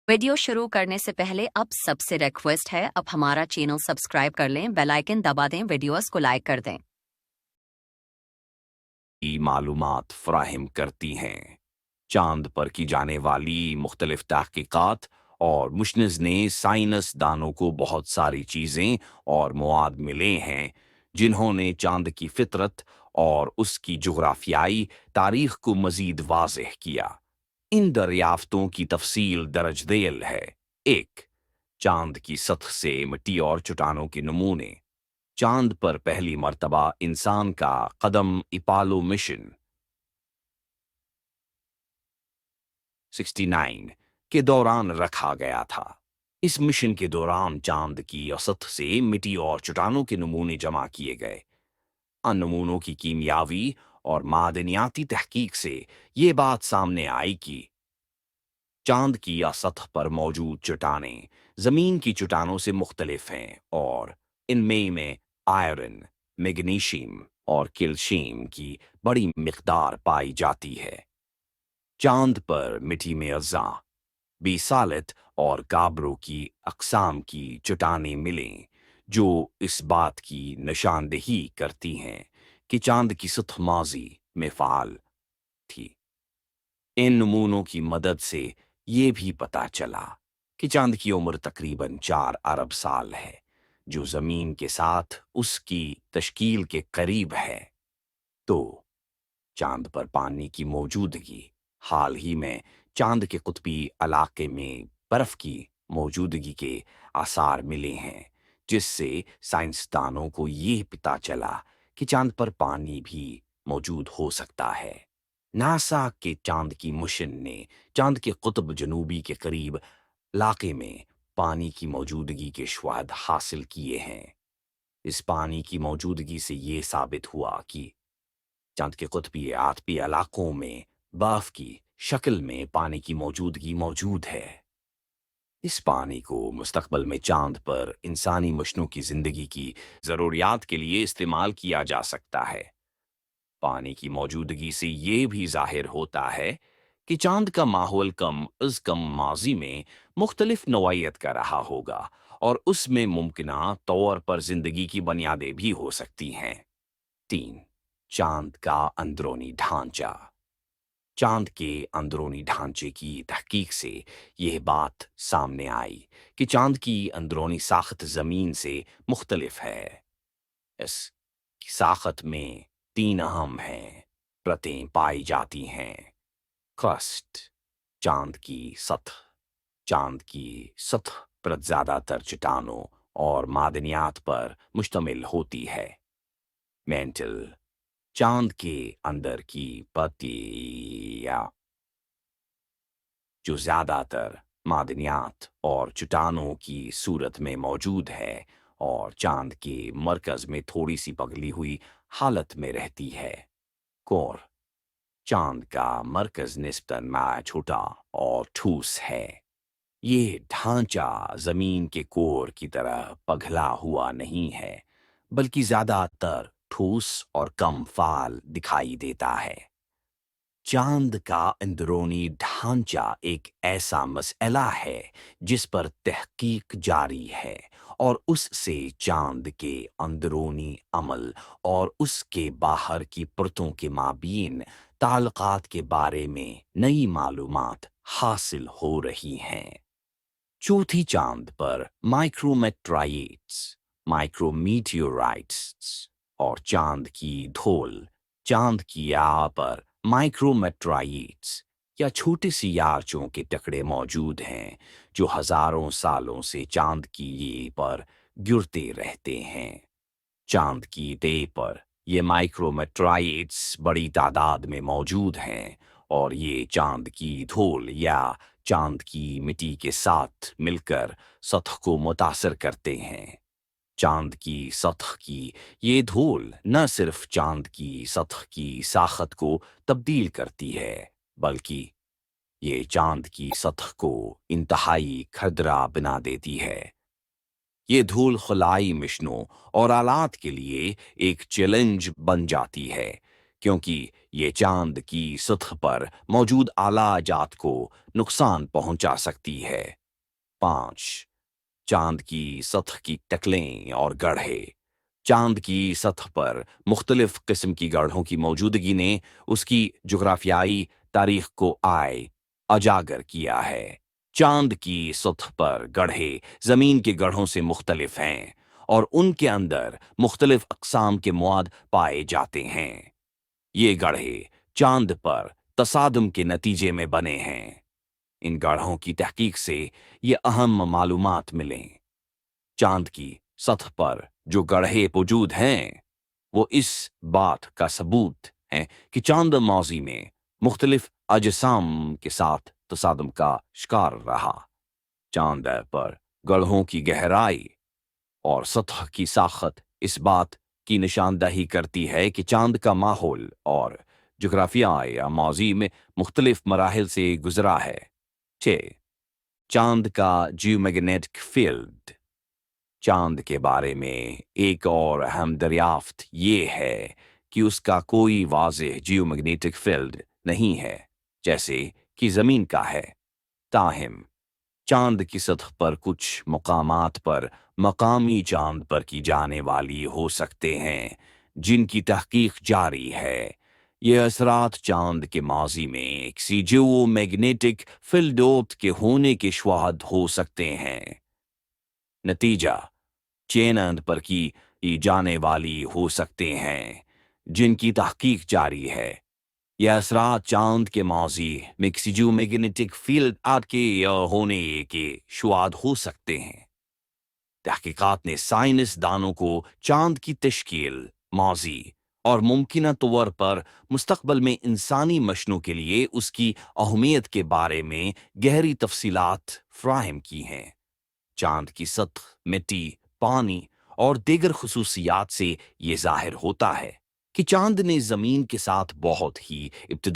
Video शुरू करने से पहले अब सबसे रिक्वेस्ट है, अब हमारा चैनल सब्सक्राइब कर लें, बेल आइकन दबा दें, वीडियोस को लाइक कर दें। की मालूमात फराहम करती हैं। चांद पर की जाने वाली मुख्तलिफ तहकीकात और मुशनिज़ ने साइंस दानों को बहुत सारी चीज़ें और मवाद मिले हैं जिन्होंने चांद की फितरत और उसकी जुग्राफियाई तारीख को मज़ीद वाज़ेह किया। इन दरियाफ्तों की तफसील दरज दैल है। 1. चांद की सतह से मिट्टी और चट्टानों के नमूने। चांद पर पहली मर्तबा इंसान का कदम अपोलो मिशन 69 के दौरान रखा गया था। इस मिशन के दौरान चांद की सतह से मिट्टी और चट्टानों के नमूने जमा किए गए। उन नमूनों की कीमियावी और मादनियाती तहकीक से ये बात सामने आई कि चांद की सतह पर मौजूद चट्टानें जमीन की चट्टानों से मुख्तलिफ हैं और इनमें आयरन, मैग्नीशियम और कैल्शियम की बड़ी मिकदार पाई जाती है। चांद पर मिट्टी में अज़ा, बेसाल्ट और गाबरों की अक़साम की चट्टानें मिलें जो इस बात की निशानदेही करती हैं कि चांद की सतह माज़ी में फ़ाल थी। इन नमूनों की मदद से ये भी पता चला कि चांद की उम्र तकरीबन 4 अरब साल है, जो ज़मीन के साथ उसकी तश्कील के करीब है। तो चांद पर पानी की मौजूदगी। हाल ही में चांद के कुतबी इलाके में बर्फ की मौजूदगी के आसार मिले हैं, जिससे साइंसदानों को ये पता चला कि चांद पर पानी भी मौजूद हो सकता है। नासा के चांद की मिशन ने चांद के कुतब जनूबी के करीब इलाके में पानी की मौजूदगी के शवाहद हासिल किए हैं। इस पानी की मौजूदगी से ये साबित हुआ कि चांद के कुतबी आतपी इलाकों में बर्फ की शक्ल में पानी की मौजूदगी मौजूद है। इस पानी को मुस्तकबिल में चांद पर इंसानी मिशनों की जिंदगी की ज़रूरियात के लिए इस्तेमाल किया जा सकता है। पानी की मौजूदगी से ये भी जाहिर होता है कि चांद का माहौल कम माजी में मुख्तलिफ नौइयत का रहा होगा और उसमें मुमकिना तौर पर जिंदगी की बुनियादें भी हो सकती हैं। 3. चांद का अंदरूनी ढांचा। चांद के अंदरूनी ढांचे की तहकीक से यह बात सामने आई कि चांद की अंदरूनी साख्त जमीन से मुख्तलिफ है। इस साख्त में 3 अहम हैं परतें पाई जाती हैं। क्रस्ट, चांद की सतह। चांद की सतह पर ज्यादातर चट्टानों और मादनियात पर मुश्तमिल होती है। मेंटल, चांद के अंदर की परतियां जो ज्यादातर मादनियात और चट्टानों की सूरत में मौजूद है और चांद के मरकज में थोड़ी सी पगली हुई हालत में रहती है। कोर, चांद का मरकज निस्बतन छोटा और ठोस है। ये ढांचा जमीन के कोर की तरह पगला हुआ नहीं है, बल्कि ज्यादातर ठोस और कम फाल दिखाई देता है। चांद का अंदरूनी ढांचा एक ऐसा मसला है जिस पर तहकीक जारी है और उससे चांद के अंदरूनी अमल और उसके बाहर की परतों के माबीन ताल्लुकात के बारे में नई मालूमात हासिल हो रही हैं। चौथी चांद पर माइक्रोमेट्राइट्स, माइक्रोमीटियोराइट्स और चांद की धूल। चांद की यार पर माइक्रोमेट्राइट्स या छोटे सियारचों के टुकड़े मौजूद हैं जो हजारों सालों से चांद की ये पर गिरते रहते हैं। चांद की तह पर ये माइक्रोमेट्राइट्स बड़ी तादाद में मौजूद हैं और ये चांद की धूल या चांद की मिट्टी के साथ मिलकर सतह को मुतासर करते हैं। चांद की सतह की ये धूल न सिर्फ चांद की सतह की साखत को तब्दील करती है, बल्कि ये चांद की सतह को इंतहाई खदरा बना देती है। ये धूल खलाई मिशनों और आलात के लिए एक चैलेंज बन जाती है क्योंकि ये चांद की सतह पर मौजूद आला जात को नुकसान पहुंचा सकती है। 5. चांद की सतह की टकलें और गड्ढे। चांद की सतह पर मुख्तलिफ किस्म की गड्ढों की मौजूदगी ने उसकी जुग्राफियाई तारीख को उजागर किया है। चांद की सतह पर गड्ढे जमीन के गड्ढों से मुख्तलिफ हैं और उनके अंदर मुख्तलिफ अक़साम के मवाद पाए जाते हैं। ये गड्ढे चांद पर तसादुम के नतीजे में बने हैं। इन गड्ढों की तहकीक से ये अहम मालूमात मिलें। चांद की सतह पर जो गड्ढे मौजूद हैं वो इस बात का सबूत है कि चांद माजी में मुख्तलिफ अजसाम के साथ तसादुम का शिकार रहा। चांद पर गड्ढों की गहराई और सतह की साखत इस बात की निशानदही करती है कि चांद का माहौल और जुग्राफिया या माजी में मुख्तलिफ मराहिल से गुजरा है। 6. चांद का जियोमैग्नेटिक फील्ड। चांद के बारे में एक और अहम दरियाफ्त ये है कि उसका कोई वाज़ेह जियोमैग्नेटिक फील्ड नहीं है जैसे कि ज़मीन का है। ताहिम चांद की सतह पर कुछ मकामात पर मकामी चांद पर की जाने वाली हो सकते हैं जिनकी तहकीक जारी है। ये असरात चांद के माजी में किसी जियोमैग्नेटिक फील्ड के होने के शवाहद हो सकते हैं। नतीजा चांद पर की जाने वाली हो सकते हैं जिनकी तहकीक जारी है। यह असरात चांद के माजी में किसी जियोमैग्नेटिक फील्ड के होने के शवाहद हो सकते हैं। तहकीकात ने साइंसदानों को चांद की तश्कील, माजी और मुमकिना तौर पर मुस्तकबल में इंसानी मशनों के लिए उसकी अहमियत के बारे में गहरी तफसीलात फ्राहम की हैं। चांद की सतह, मिट्टी, पानी और दीगर खुसूसियात से ये जाहिर होता है कि चांद ने ज़मीन के साथ बहुत ही इब्तिदा